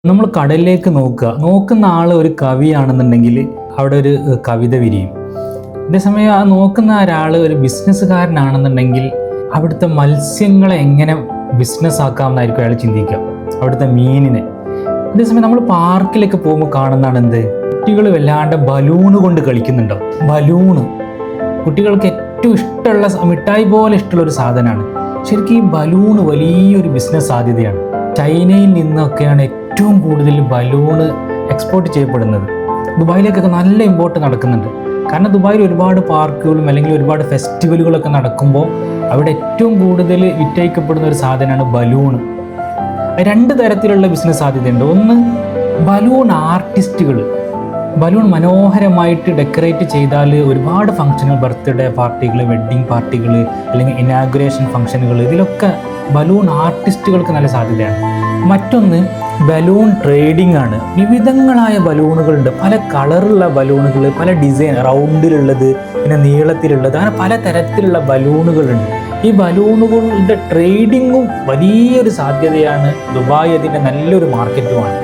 നമ്മൾ കടലിലേക്ക് നോക്കുന്ന ആൾ ഒരു കവിയാണെന്നുണ്ടെങ്കിൽ അവിടെ ഒരു കവിത വിരിയും. അതേസമയം ആ നോക്കുന്ന ഒരാൾ ഒരു ബിസിനസ്സുകാരനാണെന്നുണ്ടെങ്കിൽ അവിടുത്തെ മത്സ്യങ്ങളെ എങ്ങനെ ബിസിനസ് ആക്കാമെന്നായിരിക്കും അയാൾ ചിന്തിക്കുക, അവിടുത്തെ മീനിനെ. അതേസമയം നമ്മൾ പാർക്കിലേക്ക് പോകുമ്പോൾ കാണുന്നതാണ് എന്ത്, കുട്ടികൾ വല്ലാണ്ട് ബലൂണ് കൊണ്ട് കളിക്കുന്നുണ്ടോ. ബലൂണ് കുട്ടികൾക്ക് ഏറ്റവും ഇഷ്ടമുള്ള മിഠായി പോലെ ഇഷ്ടമുള്ള ഒരു സാധനമാണ്. ശരിക്കും ഈ ബലൂണ് വലിയൊരു ബിസിനസ് സാധ്യതയാണ്. ചൈനയിൽ നിന്നൊക്കെയാണ് ഏറ്റവും കൂടുതൽ ബലൂണ് എക്സ്പോർട്ട് ചെയ്യപ്പെടുന്നത്. ദുബായിലേക്കൊക്കെ നല്ല ഇമ്പോർട്ട് നടക്കുന്നുണ്ട്. കാരണം ദുബായിൽ ഒരുപാട് പാർക്കുകളും അല്ലെങ്കിൽ ഒരുപാട് ഫെസ്റ്റിവലുകളൊക്കെ നടക്കുമ്പോൾ അവിടെ ഏറ്റവും കൂടുതൽ വിറ്റഴിക്കപ്പെടുന്ന ഒരു സാധനമാണ് ബലൂണ്. രണ്ട് തരത്തിലുള്ള ബിസിനസ് സാധ്യതയുണ്ട്. ഒന്ന്, ബലൂൺ ആർട്ടിസ്റ്റുകൾ ബലൂൺ മനോഹരമായിട്ട് ഡെക്കറേറ്റ് ചെയ്താൽ ഒരുപാട് ഫംഗ്ഷനുകൾ, ബർത്ത്ഡേ പാർട്ടികൾ, വെഡ്ഡിങ് പാർട്ടികൾ, അല്ലെങ്കിൽ ഇനാഗുറേഷൻ ഫംഗ്ഷനുകൾ, ഇതിലൊക്കെ ബലൂൺ ആർട്ടിസ്റ്റുകൾക്ക് നല്ല സാധ്യതയാണ്. മറ്റൊന്ന് ബലൂൺ ട്രേഡിംഗ് ആണ്. വിവിധങ്ങളായ ബലൂണുകളുണ്ട്, പല കളറുള്ള ബലൂണുകൾ, പല ഡിസൈൻ, റൗണ്ടിലുള്ളത്, പിന്നെ നീളത്തിലുള്ളത്, അങ്ങനെ പല തരത്തിലുള്ള ബലൂണുകളുണ്ട്. ഈ ബലൂണുകളുടെ ട്രേഡിങ്ങും വലിയൊരു സാധ്യതയാണ്. ദുബായ് അതിൻ്റെ നല്ലൊരു മാർക്കറ്റുമാണ്.